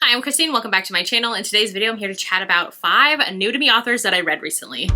Hi, I'm Christine. Welcome back to my channel. In today's video, I'm here to chat about 5 new to me authors that I read recently.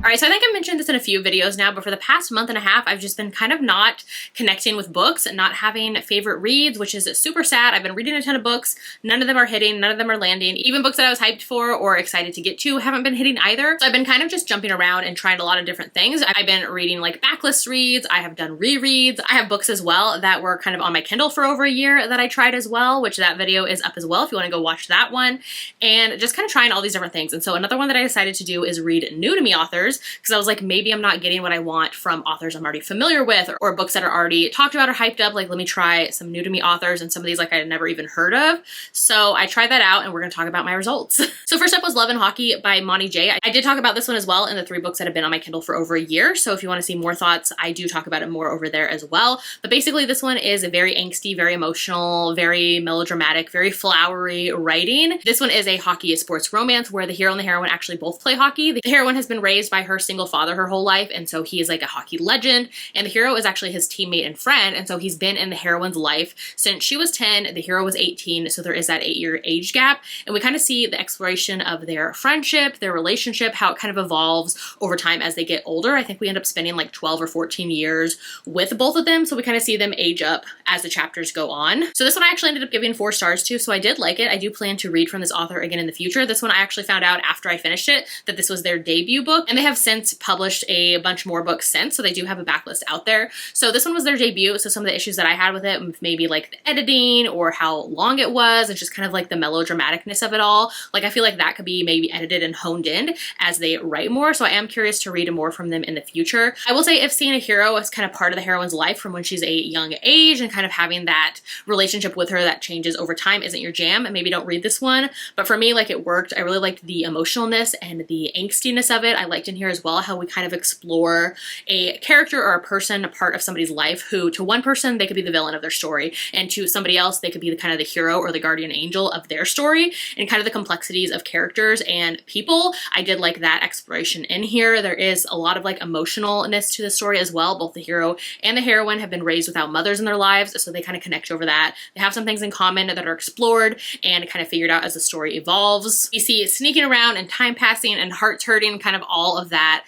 Alright, so I think I mentioned this in a few videos now, but for the past month and a half, I've just been kind of not connecting with books, not having favorite reads, which is super sad. I've been reading a ton of books. None of them are hitting. None of them are landing. Even books that I was hyped for or excited to get to haven't been hitting either. So I've been kind of just jumping around and trying a lot of different things. I've been reading like backlist reads. I have done rereads. I have books as well that were kind of on my Kindle for over a year that I tried as well, which that video is up as well if you want to go watch that one. And just kind of trying all these different things. And so another one that I decided to do is read new to me authors, because I was like, maybe I'm not getting what I want from authors I'm already familiar with, or books that are already talked about or hyped up. Like, let me try some new to me authors, and some of these like I had never even heard of. So I tried that out, and we're gonna talk about my results. So first up was Love and Hockey by Monty J. I did talk about this one as well in the 3 books that have been on my Kindle for over a year. So if you want to see more thoughts, I do talk about it more over there as well. But basically this one is a very angsty, very emotional, very melodramatic, very flowery writing. This one is a hockey sports romance where the hero and the heroine actually both play hockey. The heroine has been raised by her single father her whole life, and so he is like a hockey legend, and the hero is actually his teammate and friend, and so he's been in the heroine's life since she was 10, the hero was 18, so there is that 8-year age gap, and we kind of see the exploration of their friendship, their relationship, how it kind of evolves over time as they get older. I think we end up spending like 12 or 14 years with both of them, so we kind of see them age up as the chapters go on. So this one I actually ended up giving 4 stars to, so I did like it. I do plan to read from this author again in the future. This one I actually found out after I finished it that this was their debut book, and they have since published a bunch more books since, so they do have a backlist out there. So this one was their debut, so some of the issues that I had with it, maybe like the editing or how long it was, and just kind of like the melodramaticness of it all. Like, I feel like that could be maybe edited and honed in as they write more, so I am curious to read more from them in the future. I will say, if seeing a hero as kind of part of the heroine's life from when she's a young age and kind of having that relationship with her that changes over time isn't your jam, maybe don't read this one. But for me, like, it worked. I really liked the emotionalness and the angstiness of it. I liked in here as well how we kind of explore a character or a person, a part of somebody's life who, to one person, they could be the villain of their story, and to somebody else, they could be the kind of the hero or the guardian angel of their story, and kind of the complexities of characters and people. I did like that exploration in here. There is a lot of like emotionalness to the story as well. Both the hero and the heroine have been raised without mothers in their lives, so they kind of connect over that. They have some things in common that are explored and kind of figured out as the story evolves. We see sneaking around and time passing and hearts hurting, kind of all of that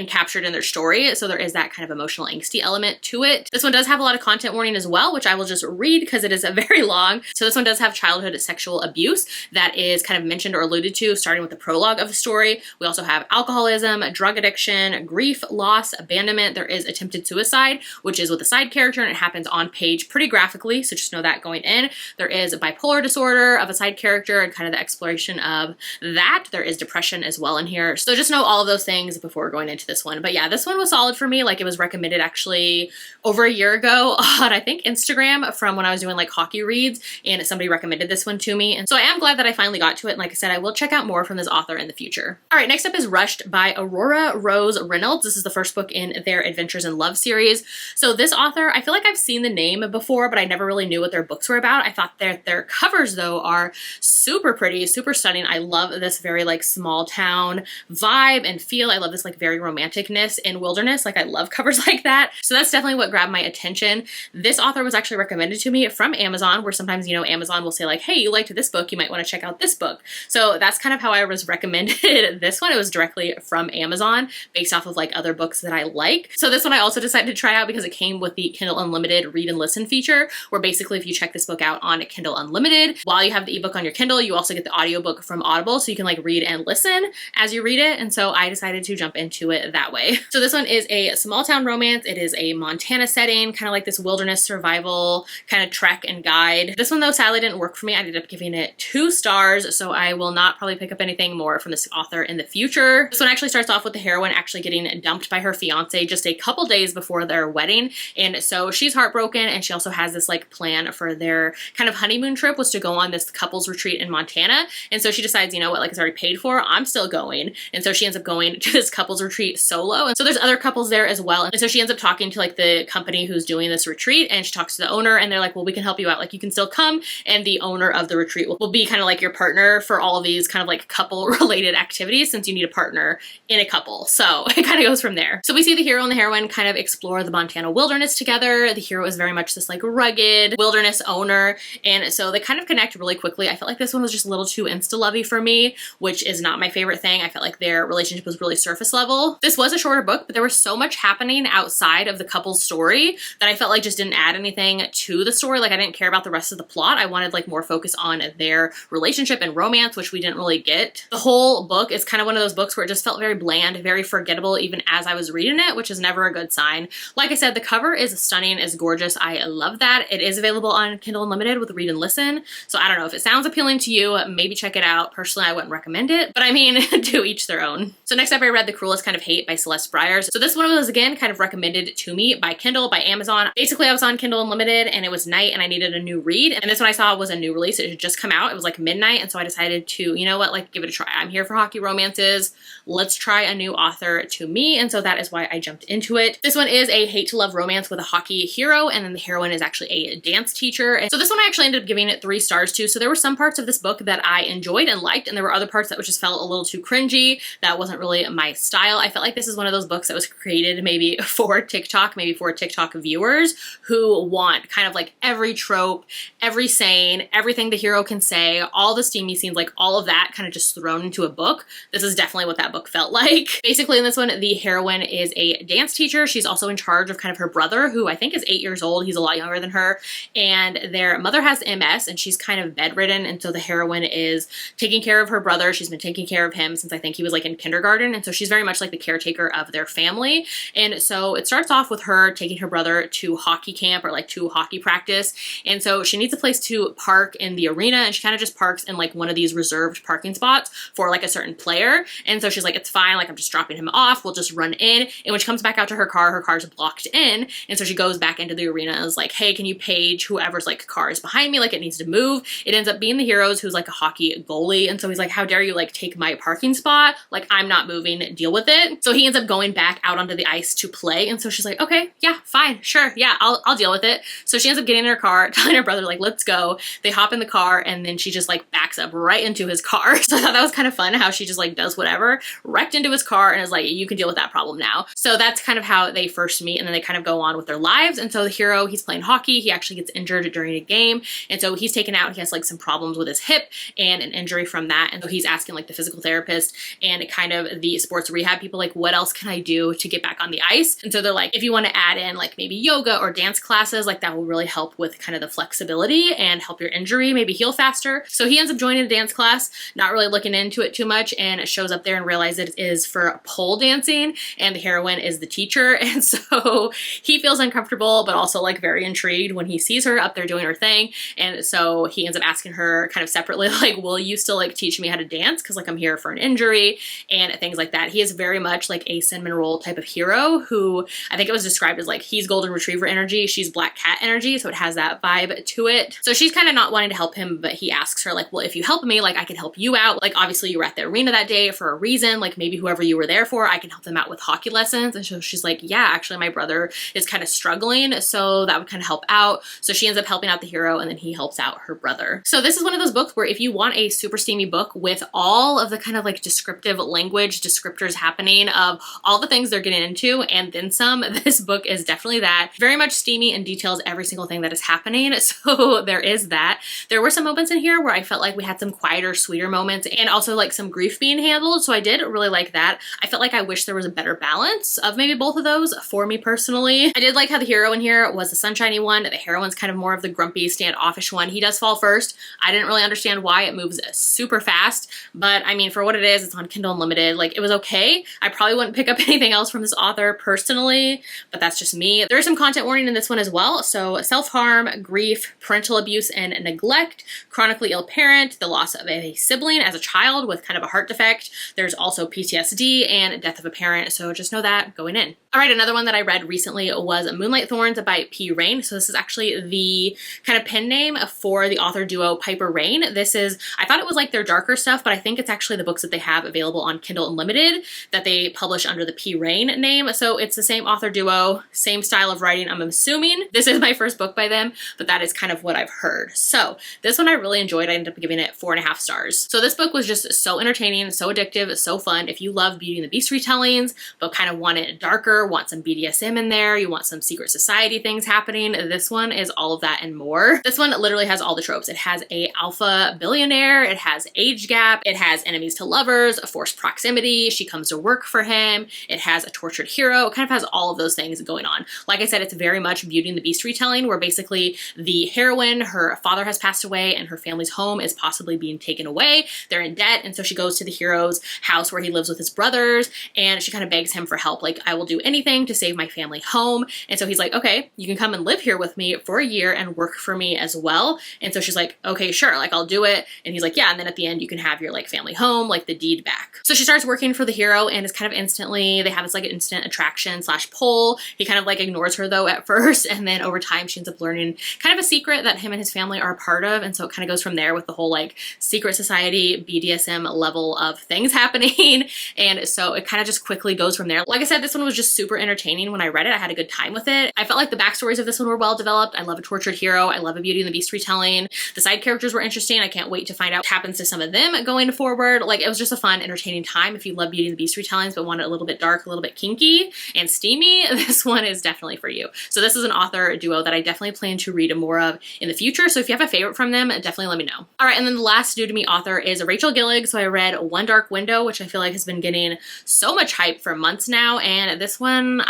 captured in their story, so there is that kind of emotional angsty element to it. This one does have a lot of content warning as well, which I will just read because it is very long. So this one does have childhood sexual abuse that is kind of mentioned or alluded to starting with the prologue of the story. We also have alcoholism, drug addiction, grief, loss, abandonment. There is attempted suicide, which is with a side character, and it happens on page pretty graphically, so just know that going in. There is a bipolar disorder of a side character and kind of the exploration of that. There is depression as well in here, so just know all of those things before going into this one. But yeah, this one was solid for me. Like, it was recommended actually over a year ago on, I think, Instagram from when I was doing like hockey reads, and somebody recommended this one to me. And so I am glad that I finally got to it. And like I said, I will check out more from this author in the future. All right, next up is Rushed by Aurora Rose Reynolds. This is the first book in their Adventures in Love series. So this author, I feel like I've seen the name before, but I never really knew what their books were about. I thought their covers though are super pretty, super stunning. I love this very like small town vibe and feel. I love this like very romanticness in wilderness. Like, I love covers like that. So that's definitely what grabbed my attention. This author was actually recommended to me from Amazon, where sometimes, you know, Amazon will say like, hey, you liked this book, you might want to check out this book. So that's kind of how I was recommended this one. It was directly from Amazon based off of like other books that I like. So this one I also decided to try out because it came with the Kindle Unlimited read and listen feature, where basically if you check this book out on Kindle Unlimited, while you have the ebook on your Kindle, you also get the audiobook from Audible, so you can like read and listen as you read it. And so I decided to jump into it that way. So this one is a small town romance. It is a Montana setting, kind of like this wilderness survival kind of trek and guide. This one though sadly didn't work for me. I ended up giving it 2 stars, so I will not probably pick up anything more from this author in the future. This one actually starts off with the heroine actually getting dumped by her fiance just a couple days before their wedding, and so she's heartbroken, and she also has this like plan for their kind of honeymoon trip was to go on this couples retreat in Montana, and so she decides, you know what, like, it's already paid for, I'm still going, and so she ends up going to this couples retreat solo. And so there's other couples there as well. And so she ends up talking to like the company who's doing this retreat, and she talks to the owner, and they're like, well, we can help you out. Like, you can still come, and the owner of the retreat will be kind of like your partner for all of these kind of like couple related activities, since you need a partner in a couple. So it kind of goes from there. So we see the hero and the heroine kind of explore the Montana wilderness together. The hero is very much this like rugged wilderness owner, and so they kind of connect really quickly. I felt like this one was just a little too insta-lovey for me, which is not my favorite thing. I felt like their relationship was really surface level. This was a shorter book, but there was so much happening outside of the couple's story that I felt like just didn't add anything to the story. Like, I didn't care about the rest of the plot. I wanted like more focus on their relationship and romance, which we didn't really get. The whole book is kind of one of those books where it just felt very bland, very forgettable even as I was reading it, which is never a good sign. Like I said, the cover is stunning, is gorgeous. I love that. It is available on Kindle Unlimited with Read and Listen. So I don't know if it sounds appealing to you, maybe check it out. Personally, I wouldn't recommend it, but I mean, to each their own. So next up, I read The Cruelest Kind of Hate by Celeste Byers. So this one was again kind of recommended to me by Kindle, by Amazon. Basically, I was on Kindle Unlimited and it was night and I needed a new read. And this one I saw was a new release. It had just come out. It was like midnight. And so I decided to, you know what, like give it a try. I'm here for hockey romances. Let's try a new author to me. And so that is why I jumped into it. This one is a hate to love romance with a hockey hero. And then the heroine is actually a dance teacher. And so this one I actually ended up giving it 3 stars to. So there were some parts of this book that I enjoyed and liked. And there were other parts that just felt a little too cringy. That wasn't really my style. I felt like this is one of those books that was created maybe for TikTok, maybe for TikTok viewers who want kind of like every trope, every saying, everything the hero can say, all the steamy scenes, like all of that kind of just thrown into a book. This is definitely what that book felt like. Basically in this one, the heroine is a dance teacher. She's also in charge of kind of her brother, who I think is 8 years old. He's a lot younger than her. And their mother has MS and she's kind of bedridden. And so the heroine is taking care of her brother. She's been taking care of him since I think he was like in kindergarten. And so she's very much like the caretaker of their family. And so it starts off with her taking her brother to hockey camp or like to hockey practice. And so she needs a place to park in the arena, and she kind of just parks in like one of these reserved parking spots for like a certain player. And so she's like, it's fine, like I'm just dropping him off, we'll just run in. And when she comes back out to her car's blocked in. And so she goes back into the arena and is like, hey, can you page whoever's like car is behind me? Like it needs to move. It ends up being the hero's, who's like a hockey goalie. And so he's like, how dare you like take my parking spot? Like I'm not moving, deal with it. So he ends up going back out onto the ice to play. And so she's like, okay, yeah, fine, sure, yeah, I'll deal with it. So she ends up getting in her car, telling her brother like, let's go. They hop in the car and then she just like backs up right into his car. So I thought that was kind of fun how she just like does whatever, wrecked into his car and is like, you can deal with that problem now. So that's kind of how they first meet, and then they kind of go on with their lives. And so the hero, he's playing hockey. He actually gets injured during a game. And so he's taken out, he has like some problems with his hip and an injury from that. And so he's asking like the physical therapist and kind of the sports rehab people, like, what else can I do to get back on the ice? And so they're like, if you want to add in like maybe yoga or dance classes, like that will really help with kind of the flexibility and help your injury maybe heal faster. So he ends up joining a dance class, not really looking into it too much, and shows up there and realizes it is for pole dancing, and the heroine is the teacher. And so he feels uncomfortable, but also like very intrigued when he sees her up there doing her thing. And so he ends up asking her kind of separately, like, will you still like teach me how to dance? Cause like I'm here for an injury and things like that. He is very much like a cinnamon roll type of hero who I think it was described as like, he's golden retriever energy, she's black cat energy. So it has that vibe to it. So she's kind of not wanting to help him, but he asks her like, well, if you help me, like I can help you out. Like obviously you were at the arena that day for a reason. Like maybe whoever you were there for, I can help them out with hockey lessons. And so she's like, yeah, actually my brother is kind of struggling, so that would kind of help out. So she ends up helping out the hero, and then he helps out her brother. So this is one of those books where if you want a super steamy book with all of the kind of like descriptive language, descriptors happening of all the things they're getting into and then some, this book is definitely that. Very much steamy and details every single thing that is happening. So there is that. There were some moments in here where I felt like we had some quieter, sweeter moments and also like some grief being handled. So I did really like that. I felt like I wish there was a better balance of maybe both of those for me personally. I did like how the hero in here was the sunshiny one. The heroine's kind of more of the grumpy, standoffish one. He does fall first. I didn't really understand why. It moves super fast, but I mean, for what it is, it's on Kindle Unlimited. Like it was okay. I probably wouldn't pick up anything else from this author personally, but that's just me. There is some content warning in this one as well. So self-harm, grief, parental abuse and neglect, chronically ill parent, the loss of a sibling as a child with kind of a heart defect. There's also PTSD and death of a parent. So just know that going in. All right, another one that I read recently was Moonlight Thorns by P. Rain. So this is actually the kind of pen name for the author duo Piper Rain. This is, I thought it was like their darker stuff, but I think it's actually the books that they have available on Kindle Unlimited. Limited that they publish under the P. Rain name. So it's the same author duo, same style of writing, I'm assuming. This is my first book by them, but that is kind of what I've heard. So this one I really enjoyed. I ended up giving it 4.5 stars. So this book was just so entertaining, so addictive, so fun. If you love Beauty and the Beast retellings, but kind of want it darker, want some BDSM in there, you want some secret society things happening, this one is all of that and more. This one literally has all the tropes. It has a alpha billionaire, it has age gap, it has enemies to lovers, a forced proximity, she comes to work for him, it has a tortured hero, it kind of has all of those things going on. Like I said, it's very much Beauty and the Beast retelling, where basically the heroine, her father has passed away and her family's home is possibly being taken away. They're in debt, and so she goes to the hero's house where he lives with his brothers, and she kind of begs him for help, like, I will do anything to save my family home. And so he's like, okay, you can come and live here with me for a year and work for me as well. And so she's like, okay, sure, like, I'll do it. And he's like, yeah, and then at the end you can have your like family home, like the deed back. So she starts working for the hero, and it's kind of instantly, they have this like instant attraction / pull. He kind of like ignores her though at first, and then over time she ends up learning kind of a secret that him and his family are a part of. And so it kind of goes from there with the whole like secret society BDSM level of things happening. And so it kind of just quickly goes from there. Like I said, this one was just super entertaining. When I read it, I had a good time with it. I felt like the backstories of this one were well developed. I love a tortured hero. I love a Beauty and the Beast retelling. The side characters were interesting. I can't wait to find out what happens to some of them going forward. Like, it was just a fun, entertaining time. If you love Beauty and the Beast retellings but want it a little bit dark, a little bit kinky and steamy, this one is definitely for you. So this is an author duo that I definitely plan to read more of in the future. So if you have a favorite from them, definitely let me know. All right, and then the last new to me author is Rachel Gillig. So I read One Dark Window, which I feel like has been getting so much hype for months now, and this one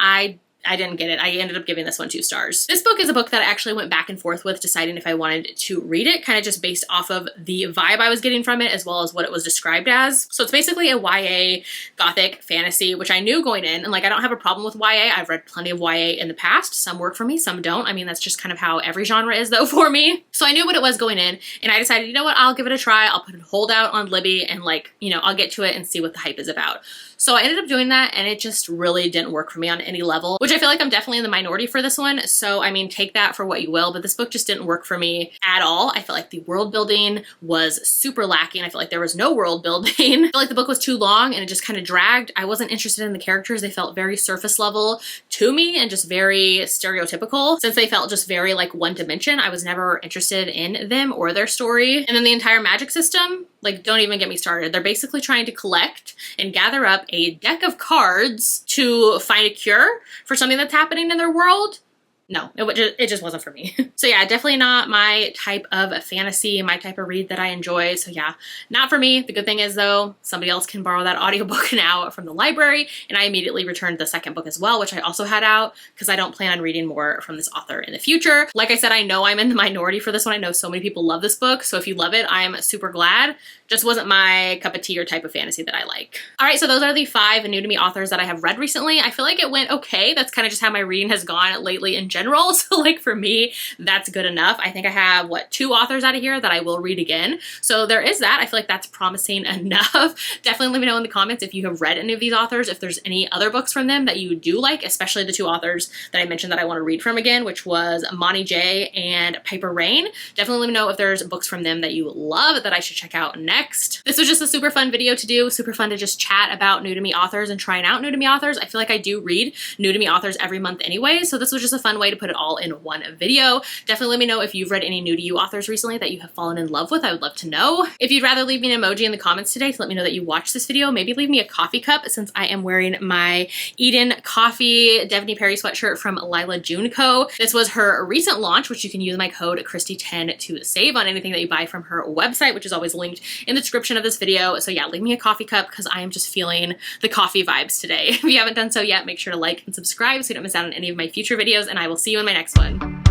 I didn't get it. I ended up giving this one 2 stars. This book is a book that I actually went back and forth with deciding if I wanted to read it, kind of just based off of the vibe I was getting from it as well as what it was described as. So it's basically a YA gothic fantasy, which I knew going in, and like, I don't have a problem with YA. I've read plenty of YA in the past. Some work for me, some don't. I mean, that's just kind of how every genre is though for me. So I knew what it was going in, and I decided, you know what, I'll give it a try. I'll put a holdout on Libby and like, you know, I'll get to it and see what the hype is about. So I ended up doing that, and it just really didn't work for me on any level, which I feel like I'm definitely in the minority for this one. So, I mean, take that for what you will, but this book just didn't work for me at all. I felt like the world building was super lacking. I felt like there was no world building. I felt like the book was too long and it just kind of dragged. I wasn't interested in the characters. They felt very surface level to me and just very stereotypical. Since they felt just very like one dimension, I was never interested in them or their story. And then the entire magic system, like, don't even get me started. They're basically trying to collect and gather up a deck of cards to find a cure for something that's happening in their world. No, it just wasn't for me. So yeah, definitely not my type of fantasy, my type of read that I enjoy. So yeah, not for me. The good thing is though, somebody else can borrow that audiobook now from the library, and I immediately returned the second book as well, which I also had out because I don't plan on reading more from this author in the future. Like I said, I know I'm in the minority for this one. I know so many people love this book. So if you love it, I'm super glad. Just wasn't my cup of tea or type of fantasy that I like. All right, so those are the 5 new to me authors that I have read recently. I feel like it went okay. That's kind of just how my reading has gone lately in general. So like for me, that's good enough. I think I have, what, 2 authors out of here that I will read again. So there is that. I feel like that's promising enough. Definitely let me know in the comments if you have read any of these authors, if there's any other books from them that you do like, especially the 2 authors that I mentioned that I want to read from again, which was Monty J and Piper Rain. Definitely let me know if there's books from them that you love that I should check out next. This was just a super fun video to do, super fun to just chat about new to me authors and trying out new to me authors. I feel like I do read new to me authors every month anyway, so this was just a fun way to put it all in one video. Definitely let me know if you've read any new to you authors recently that you have fallen in love with. I would love to know. If you'd rather leave me an emoji in the comments today to let me know that you watched this video, maybe leave me a coffee cup since I am wearing my Eden Coffee Devaney Perry sweatshirt from Lila June Co. This was her recent launch, which you can use my code Christy10 to save on anything that you buy from her website, which is always linked in the description of this video. So yeah, leave me a coffee cup because I am just feeling the coffee vibes today. If you haven't done so yet, make sure to like and subscribe so you don't miss out on any of my future videos, and I will see you in my next one.